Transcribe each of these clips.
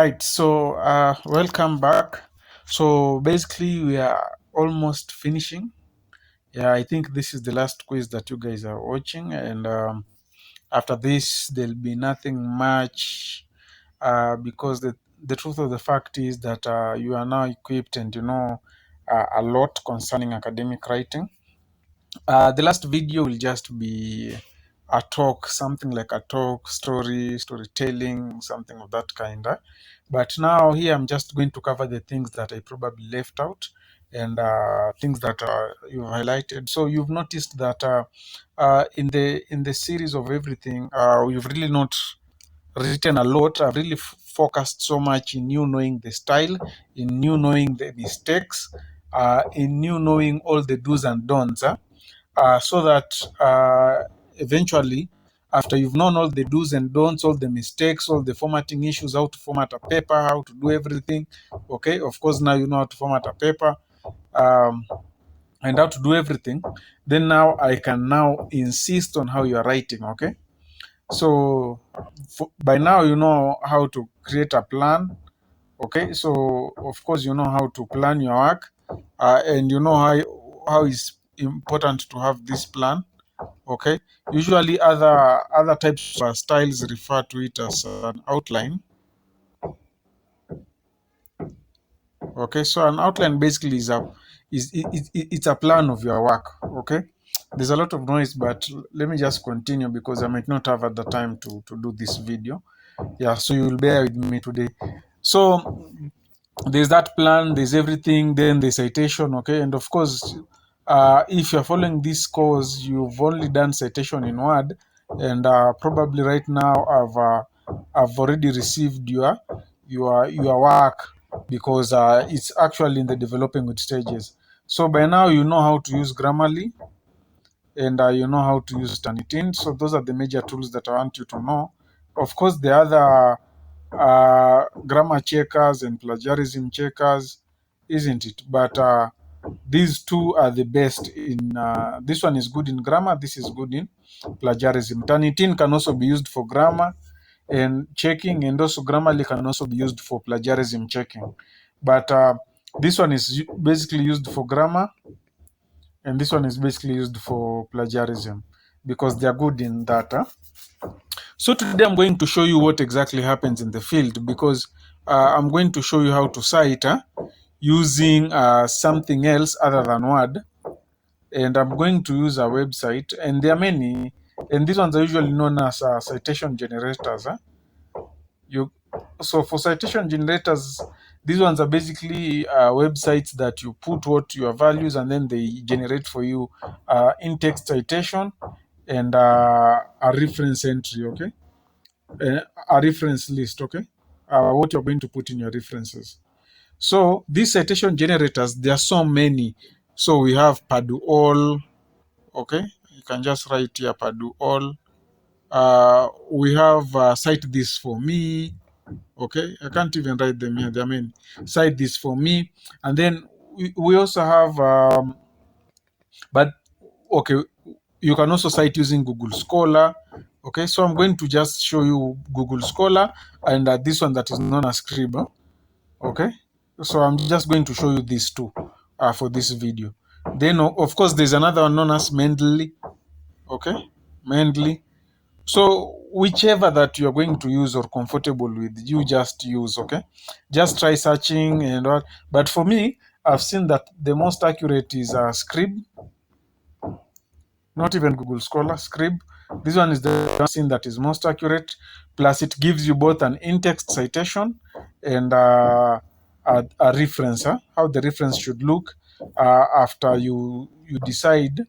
Right, so welcome back. So basically, we are almost finishing. Yeah, I think this is the last quiz that you guys are watching, and after this, there'll be nothing much because the truth of the fact is that you are now equipped and you know a lot concerning academic writing. The last video will just be a talk, something like a talk, storytelling, something of that kind. But now here I'm just going to cover the things that I probably left out and things that you've highlighted. So you've noticed that in the series of everything, we've really not written a lot. I've really focused so much in you knowing the style, in you knowing the mistakes, in you knowing all the do's and don'ts. So that eventually, after you've known all the do's and don'ts, all the mistakes, all the formatting issues, how to format a paper, how to do everything, okay, of course, now you know how to format a paper um, and how to do everything, then now I can now insist on how you are writing, okay? So by now you know how to create a plan, okay? So of course you know how to plan your work and you know how it's important to have this plan. Okay, usually other types of styles refer to it as an outline. Okay, so an outline basically it's a plan of your work. Okay, there's a lot of noise, but let me just continue because I might not have at the time to do this video. Yeah, so you'll bear with me today. So there's that plan, there's everything, then the citation. Okay, and of course if you're following this course, you've only done citation in Word, and probably right now I've already received your work because it's actually in the developing stages. So by now you know how to use Grammarly and you know how to use Turnitin. So those are the major tools that I want you to know. Of course, the other grammar checkers and plagiarism checkers, isn't it? But these two are the best in. This one is good in grammar. This is good in plagiarism. Turnitin can also be used for grammar and checking, and also Grammarly can also be used for plagiarism checking. But this one is basically used for grammar, and this one is basically used for plagiarism because they are good in that. So today I'm going to show you what exactly happens in the field because I'm going to show you how to cite using something else other than Word, and I'm going to use a website, and there are many, and these ones are usually known as citation generators. So for citation generators, these ones are basically websites that you put what your values and then they generate for you in-text citation and a reference entry, okay? A reference list, okay? What you're going to put in your references. So these citation generators, there are so many. So we have Paduall, okay? You can just write here Paduall. We have Cite This For Me, okay? I can't even write them here. There are many. Cite This For Me. And then we also have, but okay, you can also cite using Google Scholar. Okay, so I'm going to just show you Google Scholar and this one that is known as Scribd. Okay, so I'm just going to show you these two for this video. Then, of course, there's another one known as Mendeley. Okay, Mendeley. So whichever that you're going to use or comfortable with, you just use. Okay, just try searching and all. But for me, I've seen that the most accurate is Scribd. Not even Google Scholar, Scribd. This one is the one that is most accurate. Plus, it gives you both an in-text citation and a reference, how the reference should look after you decide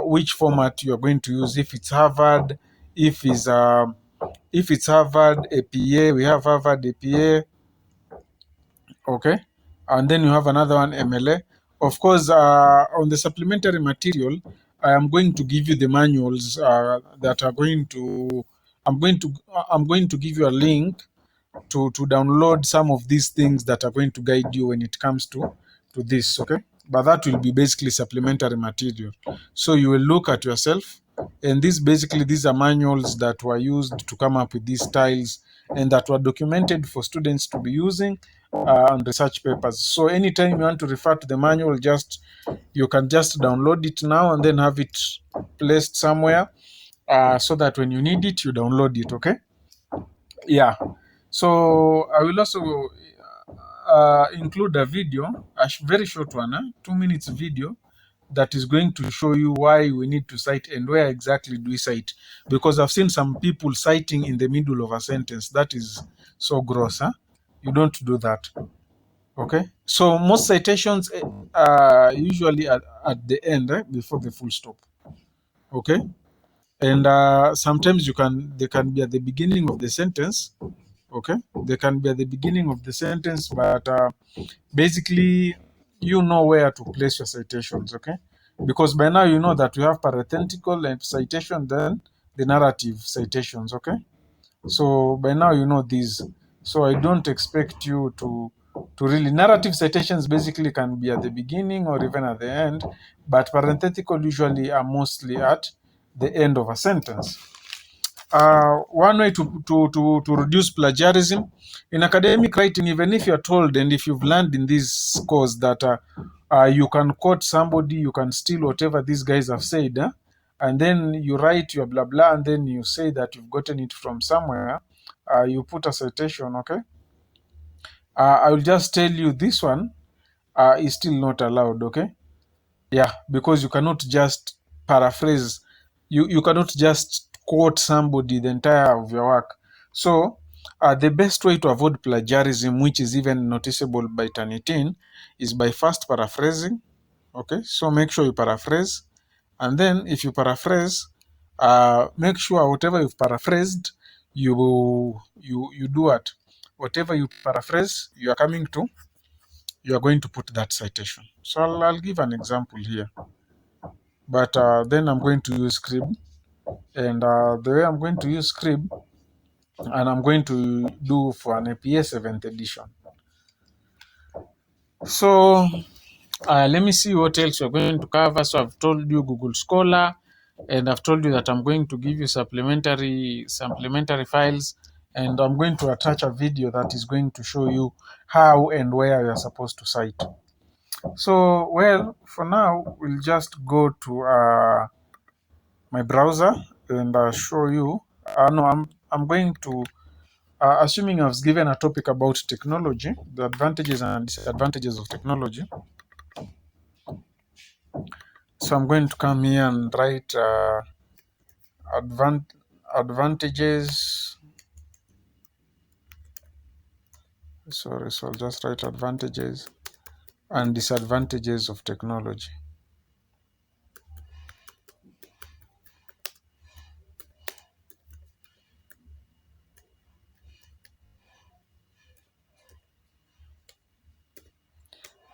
which format you are going to use. If it's Harvard, if it's Harvard APA, we have Harvard APA. Okay, and then you have another one, MLA. Of course, on the supplementary material, I am going to give you the manuals that are going to. I'm going to give you a link to download some of these things that are going to guide you when it comes to this. Okay, but that will be basically supplementary material. So you will look at yourself, and these are manuals that were used to come up with these styles and that were documented for students to be using on research papers. So anytime you want to refer to the manual, you can just download it now and then have it placed somewhere so that when you need it, you download it. Okay. Yeah. So I will also include a video, very short one, 2 minutes video that is going to show you why we need to cite and where exactly do we cite. Because I've seen some people citing in the middle of a sentence. That is so gross. You don't do that. Okay. So most citations are usually at the end, before the full stop. Okay. And sometimes they can be at the beginning of the sentence. Okay. They can be at the beginning of the sentence, but basically you know where to place your citations. Okay. Because by now you know that we have parenthetical and citation, then the narrative citations. Okay. So by now you know these. So I don't expect you to really, narrative citations basically can be at the beginning or even at the end, but parenthetical usually are mostly at the end of a sentence. One way to reduce plagiarism in academic writing, even if you're told and if you've learned in this course that you can quote somebody, you can steal whatever these guys have said, and then you write your blah blah, and then you say that you've gotten it from somewhere, you put a citation. Okay. I will just tell you this one is still not allowed. Okay. Yeah, because you cannot just paraphrase. You cannot just quote somebody the entire of your work. So the best way to avoid plagiarism, which is even noticeable by Turnitin, is by first paraphrasing. Okay, so make sure you paraphrase, and then if you paraphrase, make sure whatever you've paraphrased, you do it. Whatever you paraphrase, you are coming to, you are going to put that citation. So I'll give an example here, but then I'm going to use Scrib, and the way I'm going to use Scrib, and I'm going to do for an APA 7th edition. So let me see what else we're going to cover. So I've told you Google Scholar, and I've told you that I'm going to give you supplementary files, and I'm going to attach a video that is going to show you how and where you're supposed to cite. So, well, for now, we'll just go to my browser and show you. No, I'm going to, assuming I was given a topic about technology, the advantages and disadvantages of technology. So I'm going to come here and write advantages. Sorry, so I'll just write advantages and disadvantages of technology.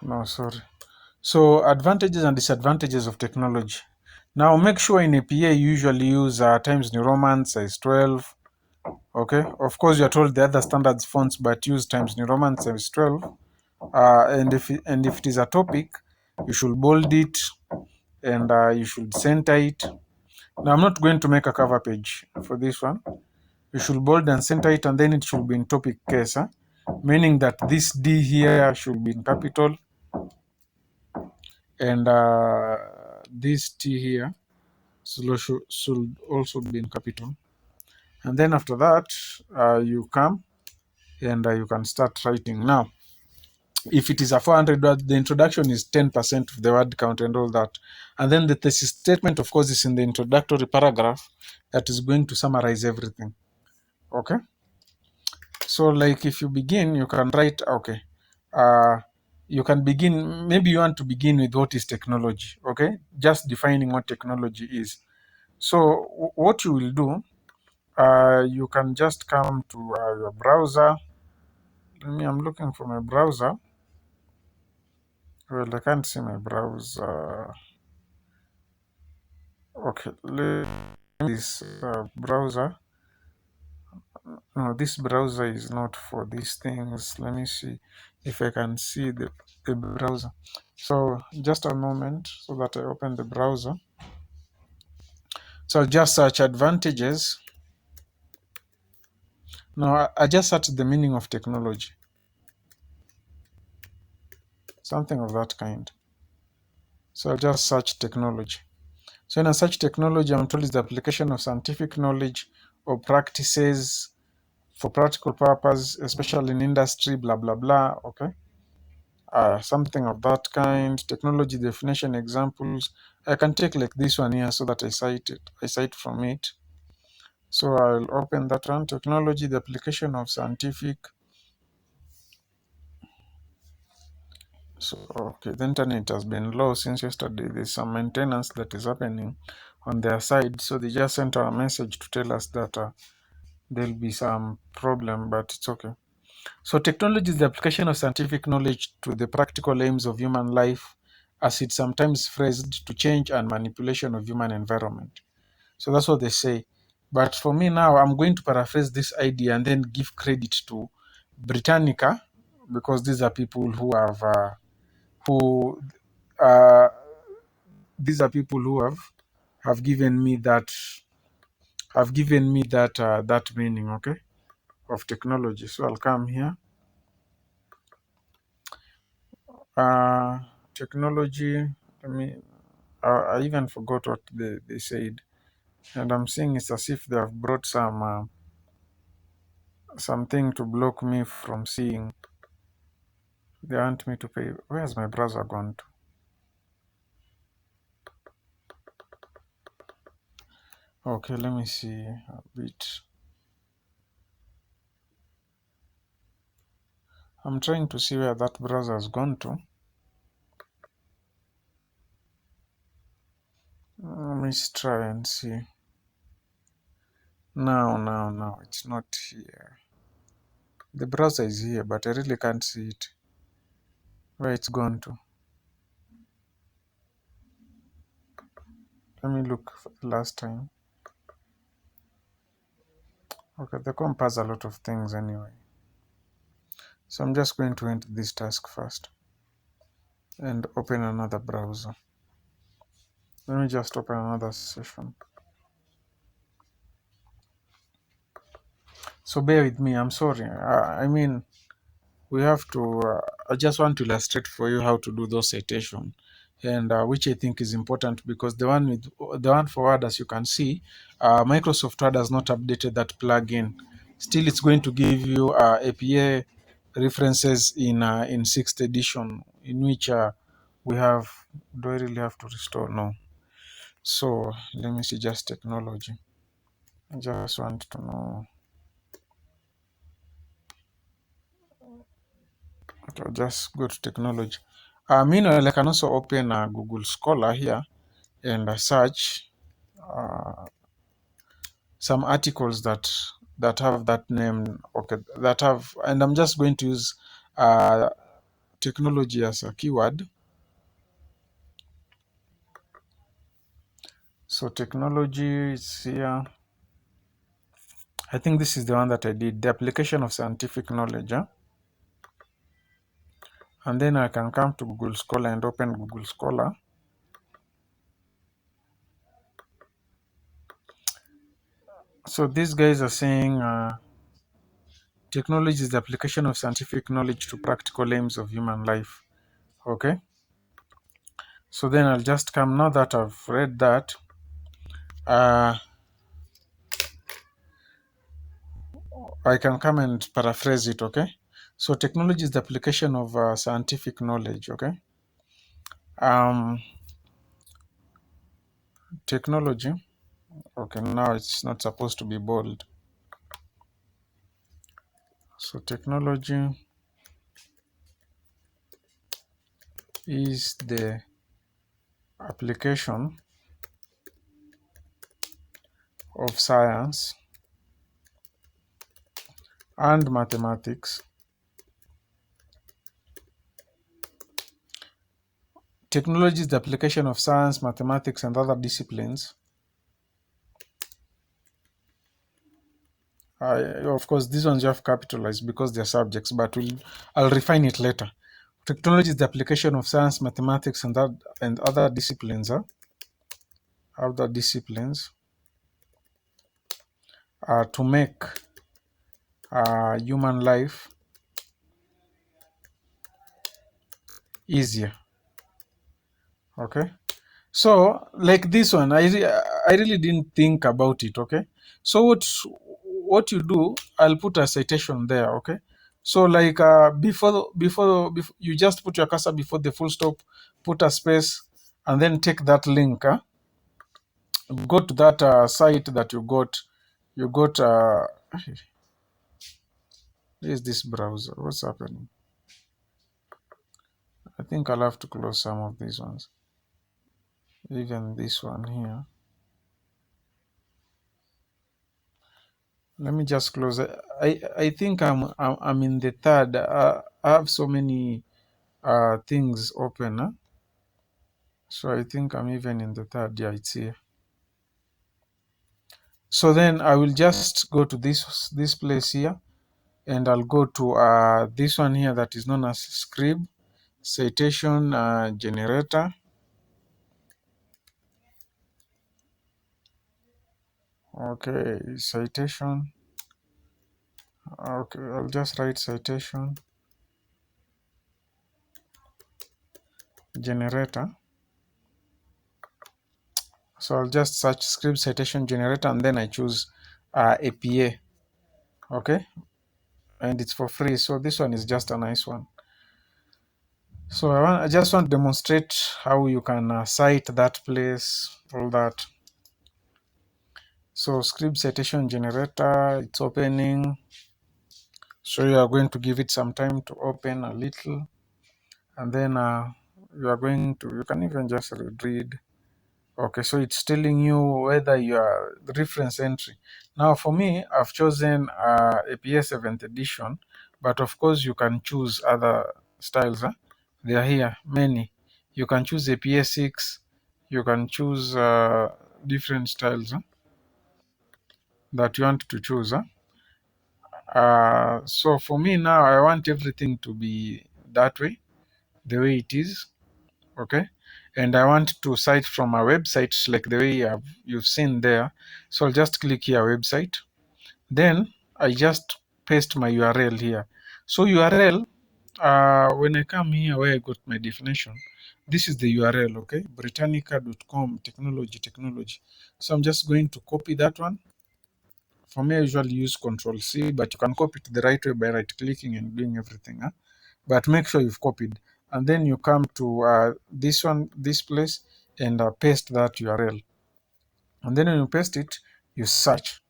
No, sorry. So advantages and disadvantages of technology. Now make sure in APA you usually use Times New Roman size 12. Okay, of course you're told the other standards fonts, but use Times New Roman size 12. And if it is a topic, you should bold it, and you should center it. Now I'm not going to make a cover page for this one. You should bold and center it, and then it should be in topic case, meaning that this D here should be in capital, and this T here should also be in capital. And then after that, you come and you can start writing. Now, if it is a 400 word, the introduction is 10% of the word count and all that. And then the thesis statement, of course, is in the introductory paragraph that is going to summarize everything. Okay. So like if you begin, you can write, okay, you can begin, maybe you want to begin with what is technology. Okay. Just defining what technology is. So what you will do, you can just come to your browser. I'm looking for my browser. Well, I can't see my browser. Okay, this browser. No, this browser is not for these things. Let me see if I can see the browser. So just a moment so that I open the browser. So I'll just search advantages. No, I just searched the meaning of technology, something of that kind. So I'll just search technology. So when I search technology, I'm told it's the application of scientific knowledge or practices for practical purpose, especially in industry, blah, blah, blah. Okay. Something of that kind. Technology definition examples. I can take like this one here so that I cite it. I cite from it. So I'll open that one. Technology, the application of scientific. So, okay, the internet has been low since yesterday. There's some maintenance that is happening on their side. So they just sent a message to tell us that there'll be some problem, but it's okay. So technology is the application of scientific knowledge to the practical aims of human life, as it's sometimes phrased, to change and manipulation of human environment. So that's what they say. But for me now, I'm going to paraphrase this idea and then give credit to Britannica, because these are people who who uh, have given me that meaning, okay, of technology. So I'll come here. Uh, Technology. Let me. I even forgot what they said, and I'm seeing it's as if they have brought something to block me from seeing. They want me to pay. Where's my browser gone to? Okay, let me see a bit. I'm trying to see where that browser has gone to. Let me try and see. No, it's not here. The browser is here, but I really can't see it. Where it's gone to. Let me look for the last time. Okay, the comp has a lot of things anyway. So I'm just going to enter this task first and open another browser. Let me just open another session. So bear with me, I'm sorry. I mean, we have to, I just want to illustrate for you how to do those citation, and which I think is important, because the one for Word, as you can see, Microsoft Word has not updated that plugin. Still, it's going to give you APA references in 6th edition, in which we have, do I really have to restore? No. So let me see, just technology. I just want to know. Okay, just go to technology. Meanwhile, I can also open Google Scholar here and search some articles that have that name. Okay, that have, and I'm just going to use technology as a keyword. So technology is here. I think this is the one that I did, the application of scientific knowledge. And then I can come to Google Scholar and open Google Scholar. So these guys are saying technology is the application of scientific knowledge to practical aims of human life. Okay. So then I'll just come, now that I've read that, I can come and paraphrase it, okay? So technology is the application of scientific knowledge, okay? Technology, okay, now it's not supposed to be bold. So technology is the application of science and mathematics. Technology is the application of science, mathematics, and other disciplines. Of course, these ones you have capitalized because they're subjects, but I'll refine it later. Technology is the application of science, mathematics, and other disciplines. Other disciplines to make human life easier. Okay, so like this one, I really didn't think about it. Okay, so what you do, I'll put a citation there. Okay, so like before you just put your cursor before the full stop, put a space, and then take that link. Go to that site that you got. You got. Where is this browser? What's happening? I think I'll have to close some of these ones. Even this one here. Let me just close it. I think I'm in the third. I have so many things open. Huh? So I think I'm even in the third. Yeah, it's here. So then I will just go to this place here, and I'll go to this one here that is known as Scrib Citation Generator. Okay, citation. Okay, I'll just write citation generator. So I'll just search Scrib Citation Generator, and then I choose APA. Okay, and it's for free. So this one is just a nice one. So I just want to demonstrate how you can cite that place, all that. So Scrib Citation Generator, it's opening. So you are going to give it some time to open a little, and then you can even just read. Okay, so it's telling you whether you are the reference entry. Now for me, I've chosen APA 7th edition, but of course you can choose other styles. Huh? They are here, many. You can choose APA 6, you can choose different styles that you want to choose. So for me now, I want everything to be that way, the way it is. Okay, and I want to cite from a website like the way you've seen there. So I'll just click here, website. Then I just paste my URL here. So URL, when I come here where I got my definition, this is the URL. Okay, britannica.com technology. So I'm just going to copy that one. For me, I usually use Control C, but you can copy it the right way by right clicking and doing everything. But make sure you've copied, and then you come to this place, and paste that URL. And then when you paste it, you search.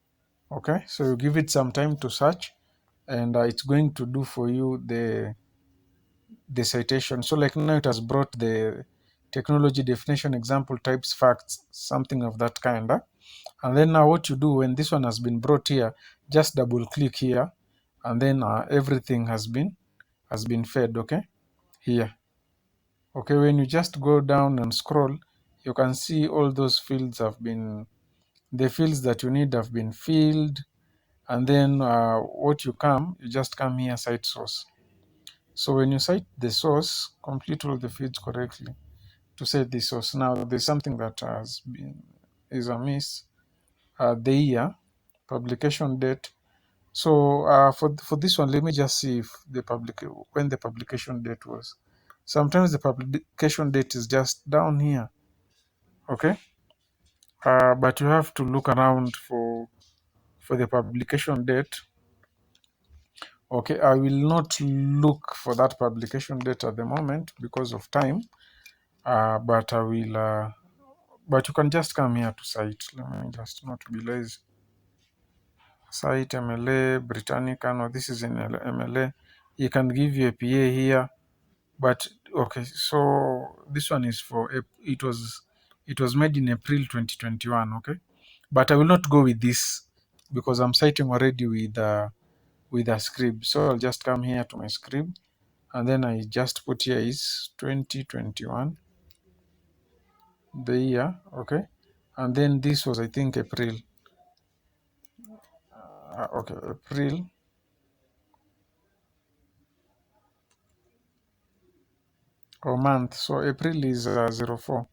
Okay, so you give it some time to search, and it's going to do for you the citation. So like now it has brought the technology definition, example, types, facts, something of that kind. And then now what you do when this one has been brought here, just double click here, and then everything has been fed. Okay, here. Okay, when you just go down and scroll, you can see all those fields the fields that you need have been filled. And then you just come here, cite source. So when you cite the source, complete all the fields correctly to cite the source. Now there's something that is amiss. The year, publication date. So for this one, let me just see if when the publication date was. Sometimes the publication date is just down here. Okay, but you have to look around for the publication date. Okay, I will not look for that publication date at the moment because of time, but I will. But you can just come here to cite. Let me just not be lazy. Site MLA Britannica. No, this is in MLA. You can give you a PA here, but okay. So this one is for it was made in April 2021. Okay, but I will not go with this because I'm citing already with a script. So I'll just come here to my script, and then I just put here is 2021, the year. Okay, and then this was, I think, April. Okay, April. Or month. So April is 04.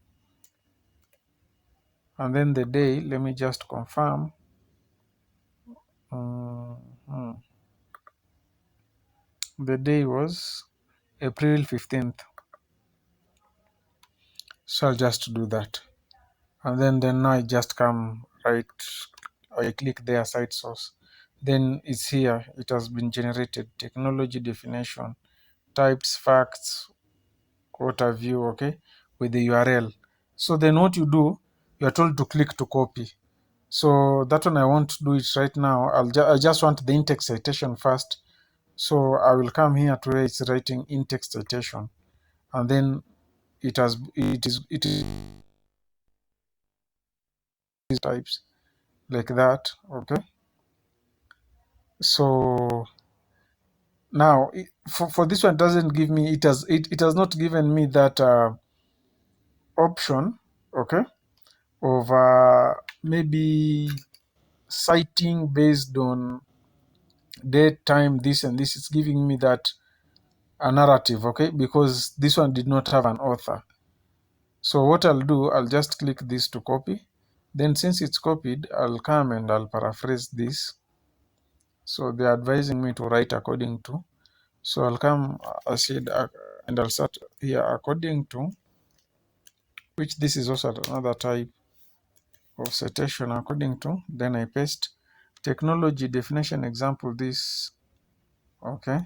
And then the day, let me just confirm. Mhm. The day was April 15th. So I'll just do that. And then now I just come right, I click there, site source. Then it's here, it has been generated. Technology definition, types, facts, quota view, okay, with the URL. So then what you do, you are told to click to copy. So that one I won't do it right now. I just want the in-text citation first. So I will come here to where it's writing in-text citation, and then it is types like that. Okay. So now for this one, it doesn't give me, it has not given me that option, okay, of maybe citing based on date, time, this and this. It's giving me that a narrative, okay, because this one did not have an author. So what I'll do, I'll just click this to copy. Then since it's copied, I'll come and I'll paraphrase this. So they're advising me to write according to. So I'll come, I said, and I'll start here according to, which this is also another type of citation, according to. Then I paste technology definition example this, okay,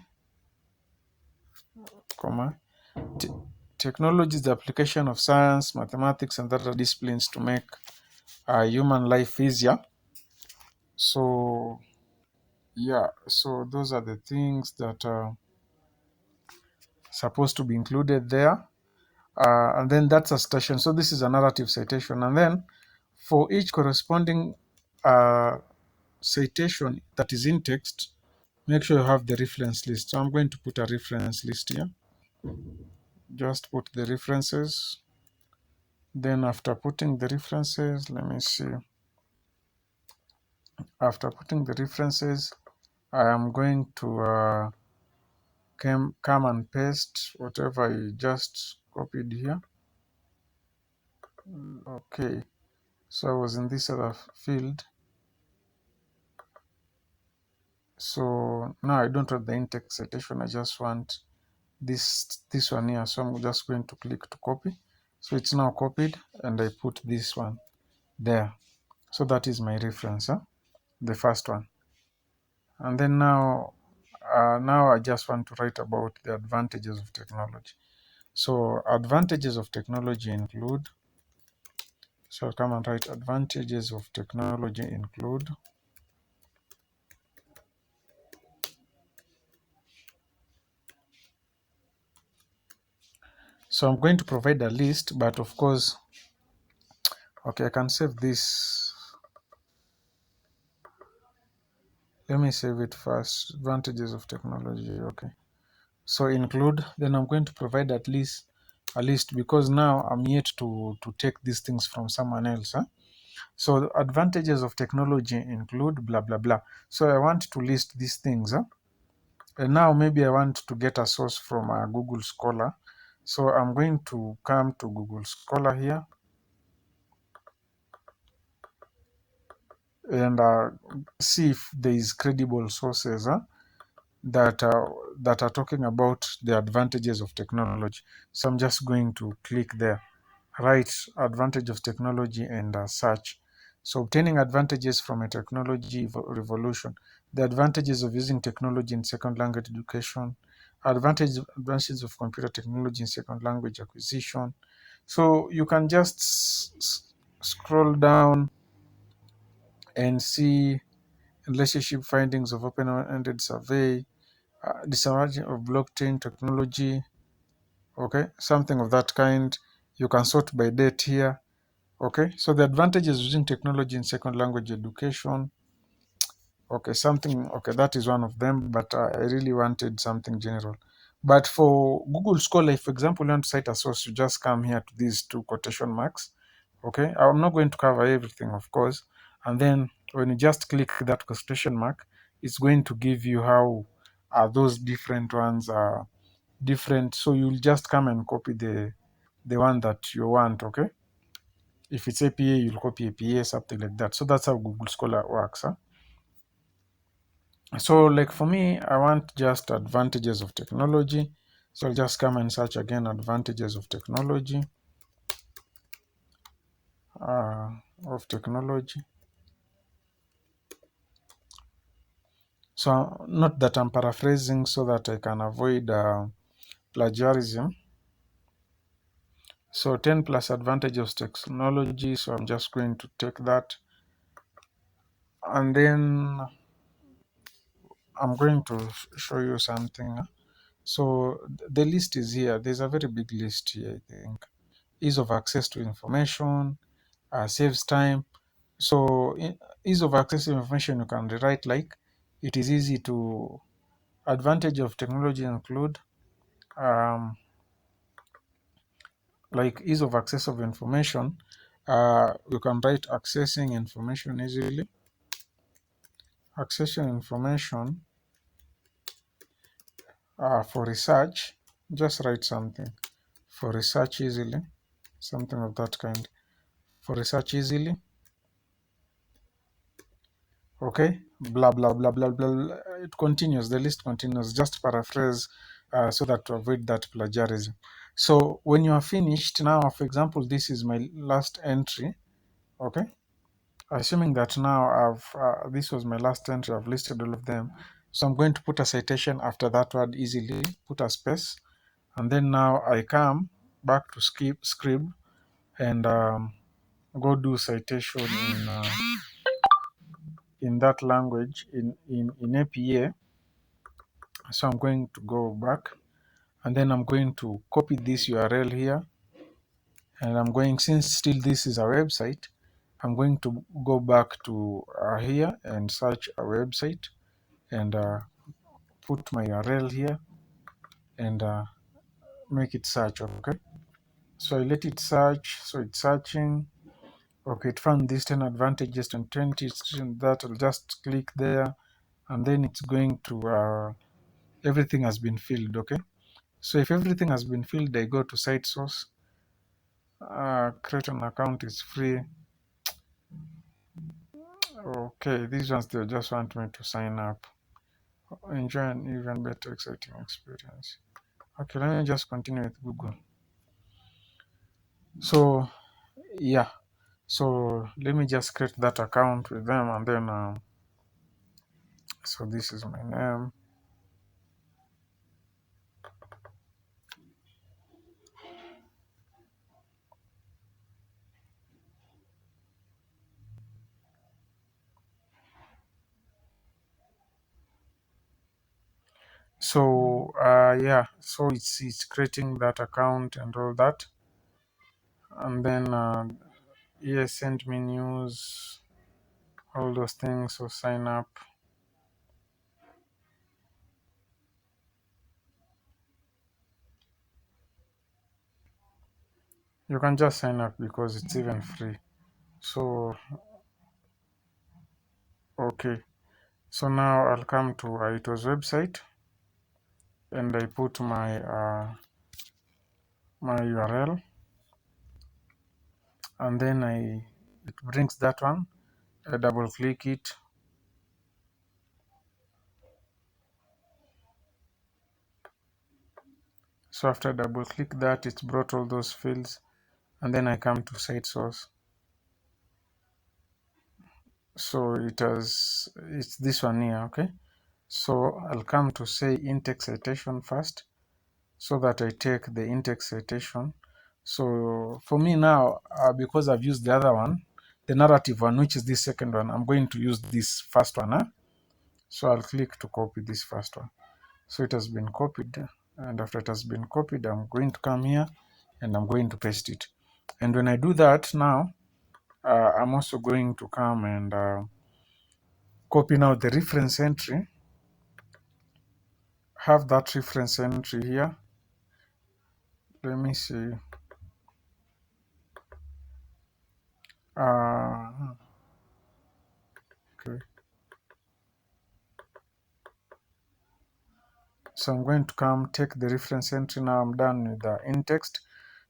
comma. Technology is the application of science, mathematics, and other disciplines to make human life easier. So yeah, so those are the things that are supposed to be included there. And then that's a citation. So this is a narrative citation. And then for each corresponding citation that is in text, make sure you have the reference list. So I'm going to put a reference list here. Just put the references. Then after putting the references, let me see. After putting the references, I am going to come and paste whatever I just copied here. Okay, so I was in this other field. So now I don't want the in-text citation, I just want this one here. So I'm just going to click to copy. So it's now copied, and I put this one there. So that is my reference, the first one. And then now I just want to write about the advantages of technology. So advantages of technology include, so I'll come and write advantages of technology include. So I'm going to provide a list, but of course, okay, I can save this. Let me save it first. Advantages of technology, okay. So include, then I'm going to provide at least a list, because now I'm yet to take these things from someone else. So the advantages of technology include blah, blah, blah. So I want to list these things. And now maybe I want to get a source from Google Scholar. So I'm going to come to Google Scholar here and see if there is credible sources that are talking about the advantages of technology. So I'm just going to click there, write advantage of technology, and search. So obtaining advantages from a technology revolution, the advantages of using technology in second language education, advantages of computer technology in second language acquisition. So you can just scroll down and see relationship findings of open-ended survey, disadvantage of blockchain technology, okay, something of that kind. You can sort by date here. Okay, so the advantages using technology in second language education. Okay, something, okay, that is one of them, but I really wanted something general. But for Google Scholar, if, for example, you want to cite a source, you just come here to these two quotation marks. Okay, I'm not going to cover everything, of course. And then when you just click that quotation mark, it's going to give you how those different ones are different. So you'll just come and copy the one that you want, okay? If it's APA, you'll copy APA, something like that. So that's how Google Scholar works. So like for me, I want just advantages of technology. So I'll just come and search again advantages of technology. Uh, of technology. So not that I'm paraphrasing so that I can avoid plagiarism. So 10 plus advantages of technology. So I'm just going to take that. And then I'm going to show you something. So the list is here. There's a very big list here, I think. Ease of access to information, saves time. So ease of access to information, you can rewrite like, it is easy to, advantage of technology include um, like ease of access of information. You can write accessing information easily. Accessing information for research, just write something. For research easily, something of that kind. For research easily. Okay, blah blah blah blah blah. It continues. The list continues. Just paraphrase so that to avoid that plagiarism. So when you are finished now, for example, this is my last entry. Okay, assuming that now I've this was my last entry. I've listed all of them. So I'm going to put a citation after that word easily. Put a space, and then now I come back to script and go do citation in that language in APA. So I'm going to go back and then I'm going to copy this URL here, and I'm going, since still this is a website, I'm going to go back to here and search a website and put my URL here and make it search. Okay, so I let it search. So it's searching. Okay, it found these 10 advantages and 20 that. I'll just click there and then it's going to everything has been filled. Okay, so if everything has been filled, I go to site source. Create an account is free. Okay, these ones they just want me to sign up. Enjoy an even better exciting experience. Okay, let me just continue with Google. So yeah, so let me just create that account with them and then so this is my name. So yeah, so it's creating that account and all that, and then yeah, send me news, all those things. So sign up. You can just sign up because it's even free. So okay, so now I'll come to Aito's website and I put my my URL, and then it brings that one. I double click it. So after double click that, it's brought all those fields, and then I come to site source. So it's this one here. Okay, so I'll come to say in-text citation first, so that I take the in-text citation. So for me now, because I've used the other one, the narrative one, which is this second one, I'm going to use this first one. So I'll click to copy this first one. So it has been copied, and after it has been copied, I'm going to come here and I'm going to paste it. And when I do that now, I'm also going to come and copy now the reference entry, have that reference entry here. Let me see. Okay. So I'm going to come take the reference entry. Now I'm done with the in-text.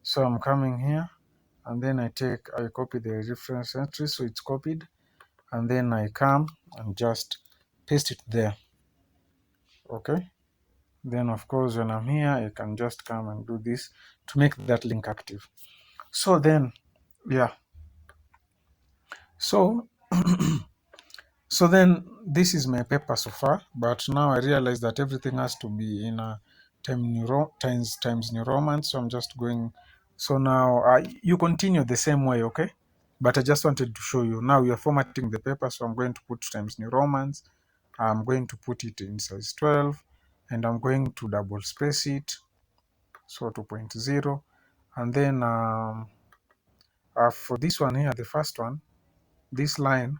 So I'm coming here and then I copy the reference entry. So it's copied, and then I come and just paste it there. Okay. Then of course when I'm here, I can just come and do this to make that link active. So then, yeah. So so then this is my paper so far, but now I realize that everything has to be in a times New Roman. So I'm just going. So now you continue the same way, okay? But I just wanted to show you. Now we are formatting the paper, so I'm going to put times New Romans. I'm going to put it in size 12, and I'm going to double space it, so 2.0. And then for this one here, the first one, this line,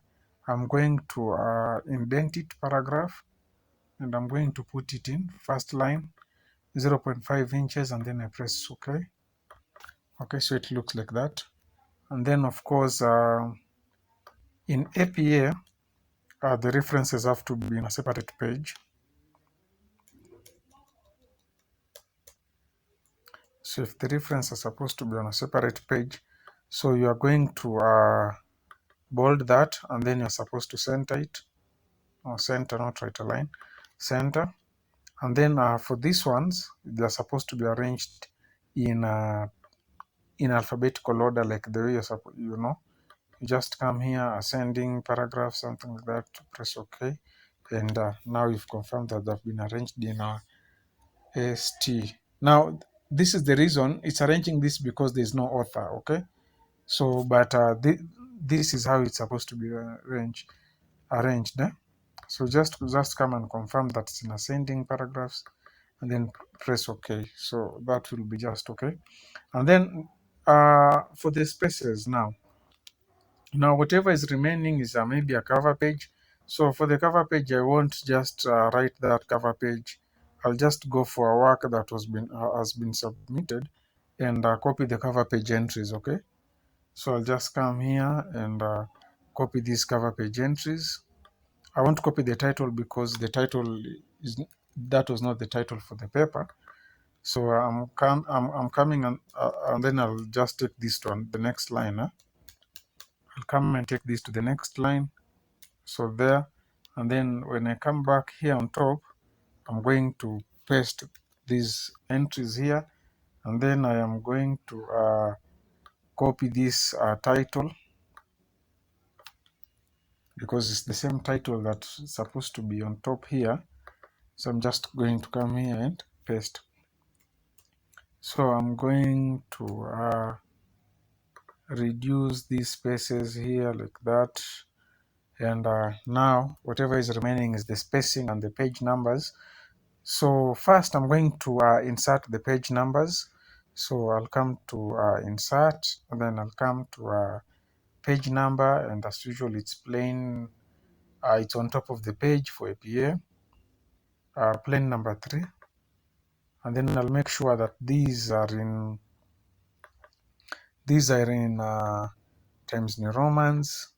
I'm going to indent it paragraph, and I'm going to put it in first line 0.5 inches, and then I press OK. Okay, so it looks like that. And then of course in APA, the references have to be in a separate page. So if the reference are supposed to be on a separate page, so you are going to bold that, and then you're supposed to center it, or center, not right align, center. And then for these ones, they're supposed to be arranged in alphabetical order, like the way you just come here, ascending paragraph, something like that, press OK. And now you've confirmed that they've been arranged in ST. Now, this is the reason it's arranging this, because there's no author, okay? So, but this is how it's supposed to be arranged. So just come and confirm that it's in ascending paragraphs, and then press OK. So that will be just okay. And then for the spaces now whatever is remaining is maybe a cover page. So for the cover page, I won't just write that cover page. I'll just go for a work that has been submitted, and copy the cover page entries. Okay, so I'll just come here and copy these cover page entries. I won't copy the title, because the title that was not the title for the paper. So I'm coming, and then I'll just take this to the next line. I'll come and take this to the next line. So there, and then when I come back here on top, I'm going to paste these entries here, and then I am going to copy this title, because it's the same title that's supposed to be on top here. So I'm just going to come here and paste. So I'm going to reduce these spaces here like that. And now whatever is remaining is the spacing and the page numbers. So first I'm going to insert the page numbers. So I'll come to insert, and then I'll come to page number, and as usual it's plain, it's on top of the page for APA, plain number 3. And then I'll make sure that these are in Times New Romans,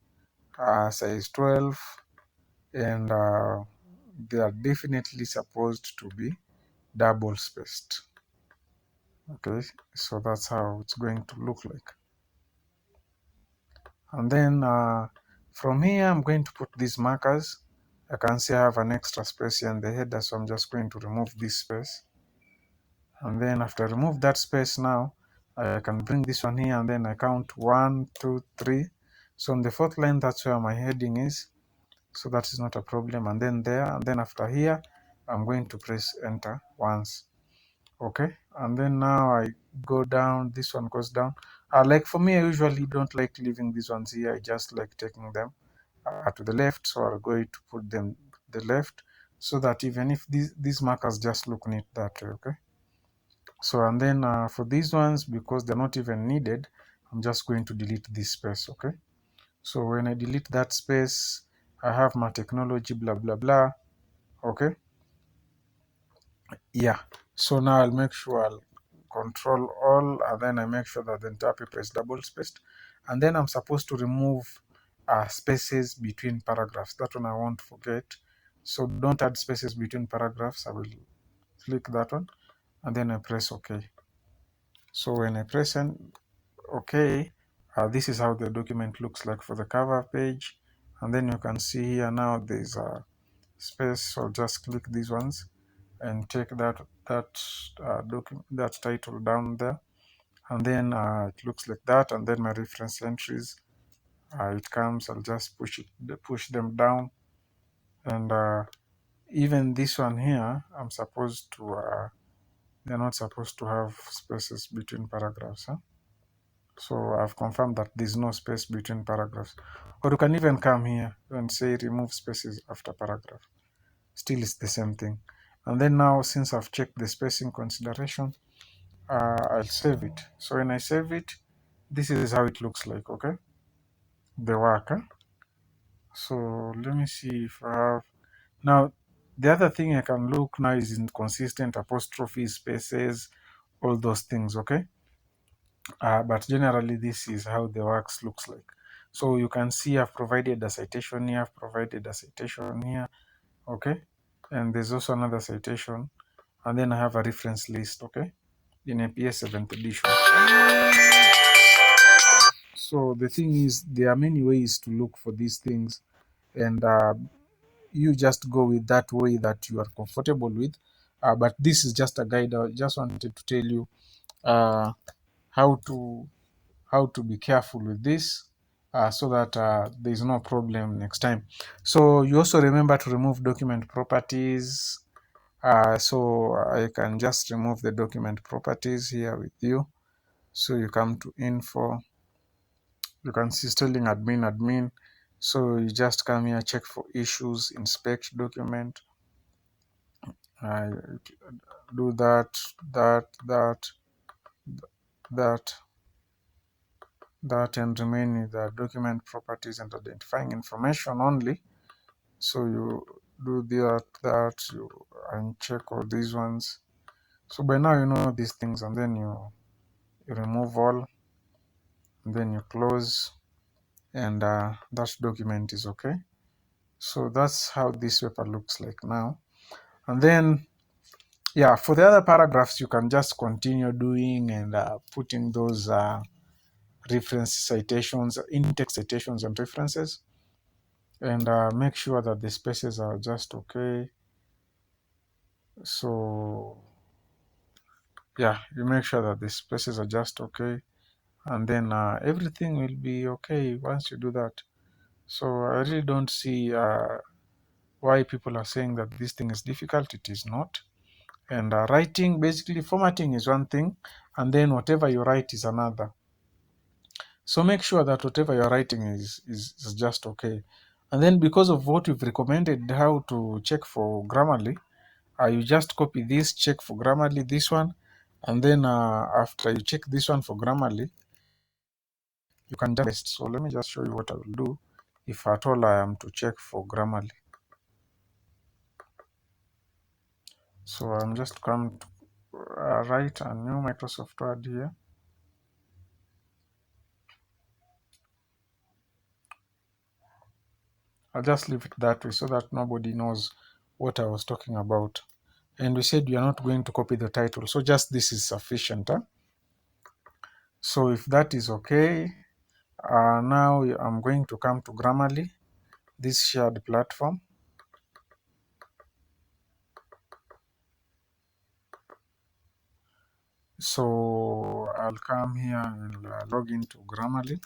size 12, and they are definitely supposed to be double spaced. Okay, so that's how it's going to look like. And then from here I'm going to put these markers. I can see I have an extra space here in the header, so I'm just going to remove this space. And then after I remove that space, now I can bring this one here, and then I count 1, 2, 3. So on the 4th line, that's where my heading is, so that is not a problem. And then there, and then after here, I'm going to press enter once. Okay, and then now I go down, this one goes down. Like for me, I usually don't like leaving these ones here. I just like taking them to the left, so I'll go to put them to the left, so that even if these markers just look neat that way. Okay, so and then for these ones, because they're not even needed, I'm just going to delete this space. Okay, so when I delete that space, I have my technology blah blah blah. Okay, yeah, so now I'll make sure I'll control all, and then I make sure that the entire paper is double spaced. And then I'm supposed to remove spaces between paragraphs. That one I won't forget. So don't add spaces between paragraphs. I will click that one, and then I press OK. So when I press OK, this is how the document looks like for the cover page. And then you can see here now there's a space, so just click these ones, and take that title down there, and then it looks like that, and then my reference entries, it comes, I'll just push them down, and even this one here, they're not supposed to have spaces between paragraphs, huh? So I've confirmed that there's no space between paragraphs. Or you can even come here and say remove spaces after paragraph. Still it's the same thing. And then now, since I've checked the spacing consideration, I'll save it. So when I save it, this is how it looks like, okay? The work, huh? So let me see if I have. Now, the other thing I can look now is inconsistent apostrophe spaces, all those things, okay? But generally, this is how the works looks like. So you can see I've provided a citation here, I've provided a citation here, okay? And there's also another citation, and then I have a reference list, okay, in APS 7th edition. So the thing is, there are many ways to look for these things, and you just go with that way that you are comfortable with. But this is just a guide. I just wanted to tell you uh, how to be careful with this, so that there is no problem next time. So you also remember to remove document properties. So I can just remove the document properties here with you. So you come to info, you can see styling admin. So you just come here, check for issues, inspect document, uh, do that, and remaining the document properties and identifying information only. So you do that, you uncheck all these ones. So by now you know these things, and then you remove all, and then you close, and that document is okay. So that's how this paper looks like now. And then, yeah, for the other paragraphs, you can just continue doing and putting those reference citations, in-text citations and references, and make sure that the spaces are just okay. So yeah, you make sure that the spaces are just okay, and then everything will be okay once you do that. So I really don't see why people are saying that this thing is difficult. It is not. And writing, basically formatting is one thing, and then whatever you write is another. So make sure that whatever you're writing is just okay. And then, because of what we've recommended how to check for Grammarly, you just copy this, check for Grammarly, this one, and then after you check this one for Grammarly, you can just paste. So let me just show you what I will do if at all I am to check for Grammarly. So I'm just going to write a new Microsoft Word here. I'll just leave it that way so that nobody knows what I was talking about. And we said we are not going to copy the title, so just this is sufficient. Huh? So if that is okay, now I'm going to come to Grammarly, this shared platform. So I'll come here and log into Grammarly.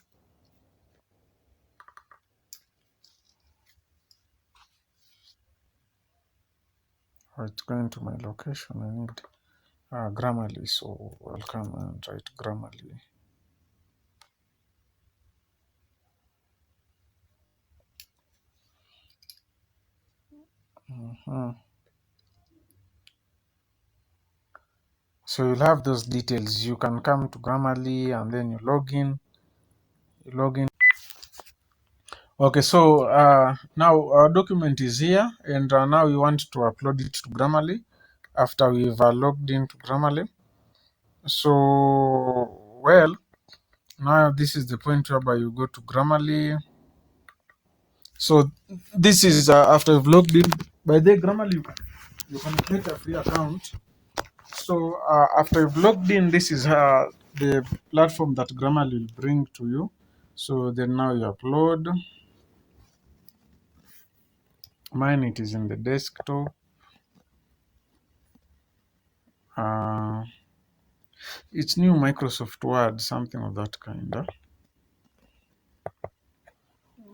It's going to my location. I need Grammarly, so I'll come and write Grammarly. So you'll have those details. You can come to Grammarly and then you log in. Okay, so now our document is here, and now we want to upload it to Grammarly after we've logged into Grammarly. So, well, now this is the point whereby you go to Grammarly. So this is after you've logged in. By the Grammarly, you can create a free account. So after you've logged in, this is the platform that Grammarly will bring to you. So then now you upload. Mine, it is in the desktop. Uh, it's new Microsoft Word, something of that kind.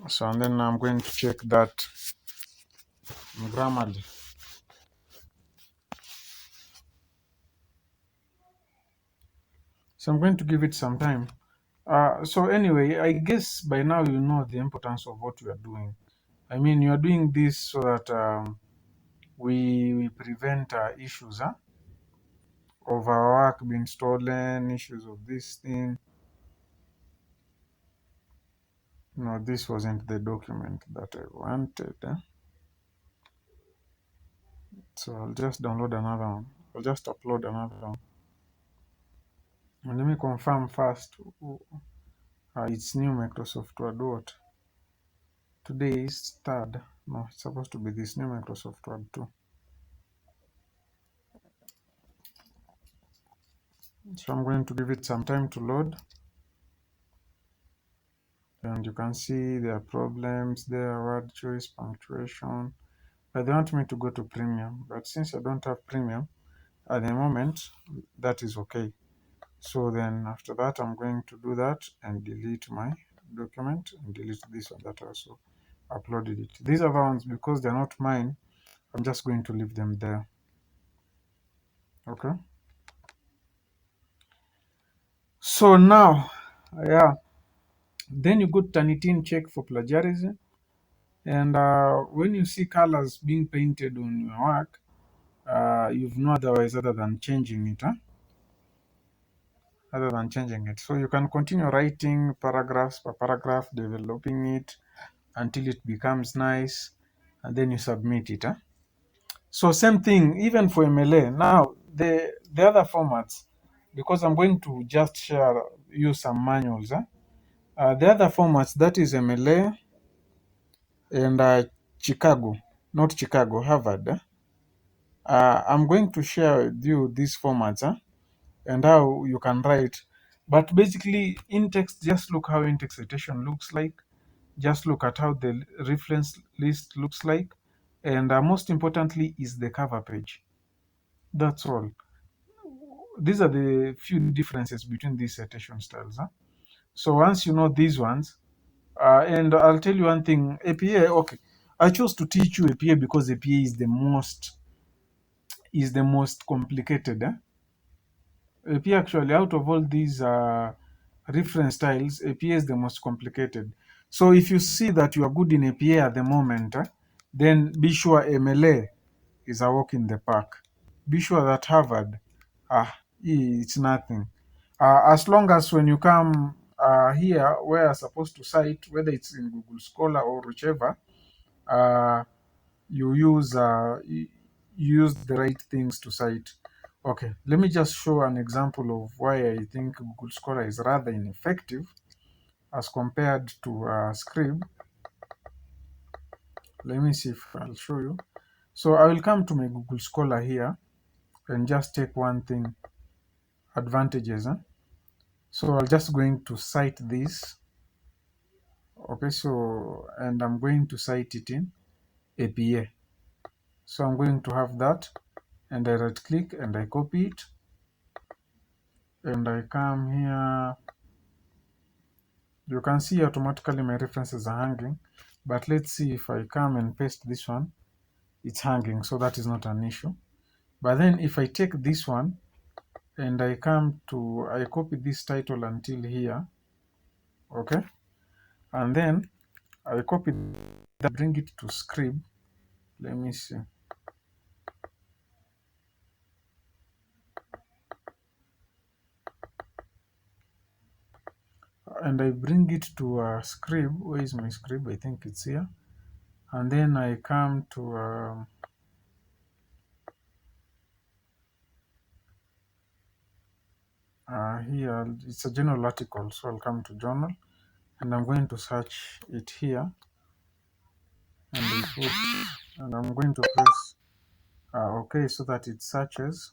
So, and then I'm going to check that Grammarly. So I'm going to give it some time. So anyway, I guess by now you know the importance of what we are doing. I mean, you are doing this so that we prevent issues of our work being stolen, issues of this thing. No, this wasn't the document that I wanted. So I'll just download another one. I'll just upload another one. And let me confirm first. It's new Microsoft Word. What? Today is 3rd. No, it's supposed to be this new Microsoft Word too. So I'm going to give it some time to load. And you can see there are problems there, word choice, punctuation. But they want me to go to premium. But since I don't have premium at the moment, that is okay. So then after that, I'm going to do that and delete my document and delete this one that I also uploaded it. These other ones, because they're not mine, I'm just going to leave them there. Okay. So now, yeah, then you go to Turnitin, check for plagiarism. And when you see colors being painted on your work, you've no otherwise other than changing it, other than changing it. So you can continue writing paragraphs per paragraph, developing it until it becomes nice, and then you submit it. So same thing, even for MLA. Now, the other formats, because I'm going to just share you some manuals. The other formats, that is MLA and Chicago, not Chicago, Harvard. I'm going to share with you these formats and how you can write. But basically, in text, just look how in-text citation looks like. Just look at how the reference list looks like. And most importantly is the cover page. That's all. These are the few differences between these citation styles. So once you know these ones, and I'll tell you one thing, APA, okay. I chose to teach you APA because APA is the most complicated. APA actually, out of all these reference styles, APA is the most complicated. So if you see that you are good in APA at the moment, then be sure MLA is a walk in the park. Be sure that Harvard, it's nothing. As long as when you come here, where you're supposed to cite, whether it's in Google Scholar or whichever, uh, you use the right things to cite. Okay, let me just show an example of why I think Google Scholar is rather ineffective as compared to Scribe. Let me see if I'll show you. So I will come to my Google Scholar here and just take one thing, advantages. So I'm just going to cite this. Okay, so, and I'm going to cite it in APA. So I'm going to have that, and I right click and I copy it, and I come here. You can see automatically my references are hanging, but let's see if I come and paste this one, it's hanging, so that is not an issue. But then if I take this one and I copy this title until here, okay, and then I copy that, bring it to Scribe. Let me see. And I bring it to Scribe. Where is my Scribe? I think it's here. And then I come to here. It's a journal article, so I'll come to journal, and I'm going to search it here, and I'm going to press OK, so that it searches,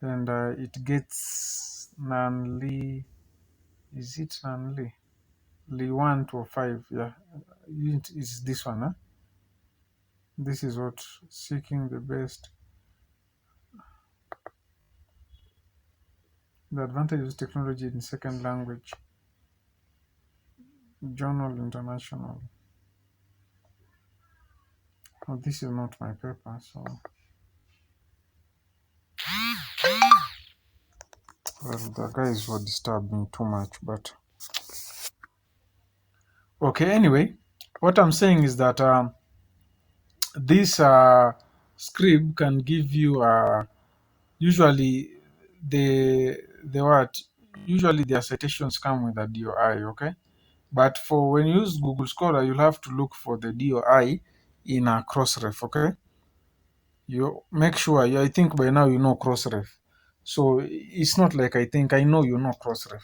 and it gets Nanli. Is it Nanli? Li 1 to 5, yeah. It's this one, huh? This is what seeking the best. The advantage of technology in second language. Journal International. Oh, this is not my paper, so well, the guys will disturb me too much. But okay, anyway, what I'm saying is that this script can give you usually the what usually their citations come with a DOI, okay? But for when you use Google Scholar, you'll have to look for the DOI in a Crossref, okay? You make sure, I think by now you know Crossref. So it's not like I know you know Crossref.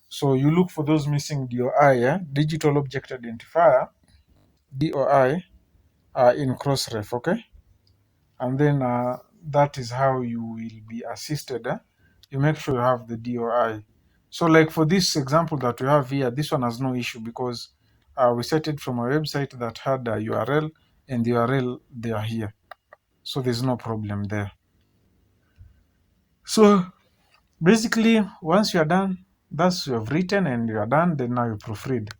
So you look for those missing DOI, Digital Object Identifier, DOI, in Crossref, okay? And then that is how you will be assisted. You make sure you have the DOI. So like for this example that we have here, this one has no issue because we set it from a website that had a URL, and the URL they are here. So there's no problem there. So basically, once you are done, that's you have written and you are done, then now you proofread.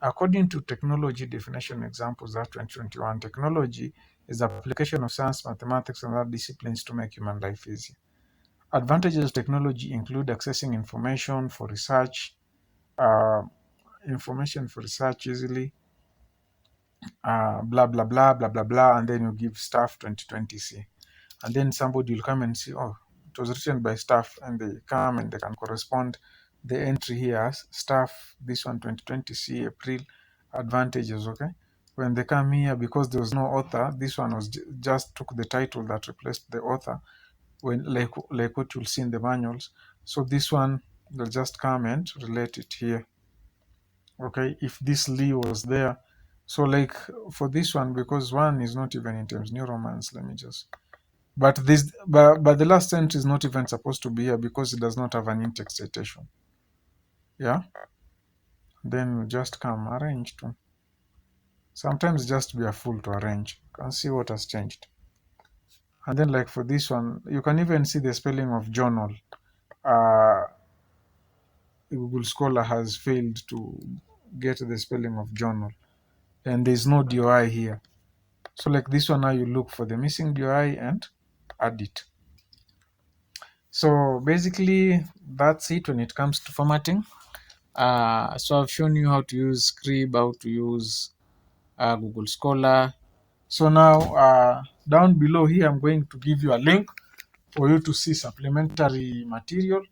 According to Technology Definition Examples Act 2021, technology is the application of science, mathematics, and other disciplines to make human life easy. Advantages of technology include accessing information for research easily, blah, blah, blah, blah, blah, blah, and then you give staff 2020C. And then somebody will come and see, oh, it was written by staff, and they come and they can correspond the entry here as staff, this one 2020C, April, advantages, okay? When they come here, because there was no author, this one was just took the title that replaced the author, when like what you'll see in the manuals. So this one, they'll just come and relate it here. Okay, if this Lee was there. So like for this one, because one is not even in Times New Romance, let me just, but the last entry is not even supposed to be here because it does not have an in-text citation. Yeah, then we just come arrange to. Sometimes just be a fool to arrange. You can see what has changed. And then like for this one, you can even see the spelling of journal. Google Scholar has failed to get the spelling of journal, and there's no DOI here. So like this one, now you look for the missing DOI and add it. So basically that's it when it comes to formatting. So I've shown you how to use Scribe, how to use Google Scholar. So now down below here, I'm going to give you a link for you to see supplementary material.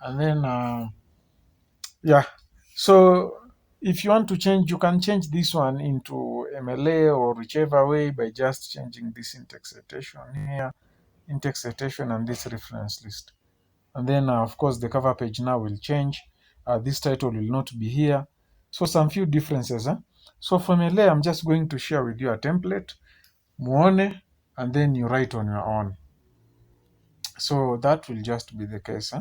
And then, yeah, so if you want to change, you can change this one into MLA or whichever way by just changing this in-text citation here, in-text citation, and this reference list. And then, of course, the cover page now will change. This title will not be here. So some few differences. So for MLA, I'm just going to share with you a template, muone, and then you write on your own. So that will just be the case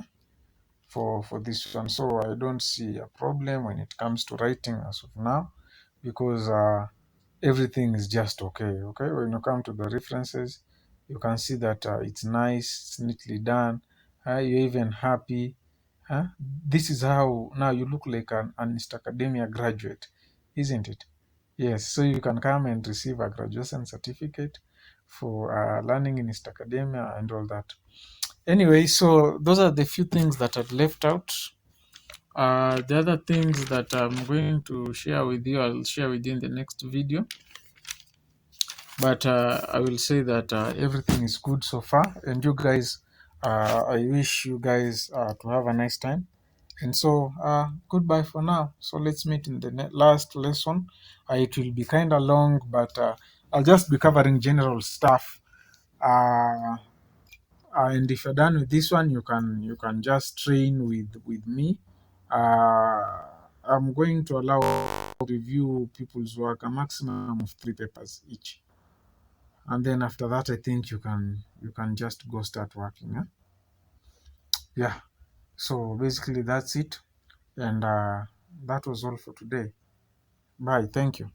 for this one. So I don't see a problem when it comes to writing as of now, because everything is just okay. Okay, when you come to the references, you can see that it's nice, it's neatly done. You're even happy. This is how now you look like an East Academia graduate, isn't it? Yes, so you can come and receive a graduation certificate for learning in East Academia and all that. Anyway, so those are the few things that I've left out. The other things that I'm going to share with you, I'll share with you in the next video. But I will say that everything is good so far, and you guys, I wish you guys to have a nice time. And so, goodbye for now. So let's meet in the last lesson. It will be kind of long, but I'll just be covering general stuff. And if you're done with this one, you can just train with me. I'm going to allow review people's work, a maximum of 3 papers each, and then after that, I think you can just go start working. Yeah. So basically that's it, and that was all for today. Bye. Thank you.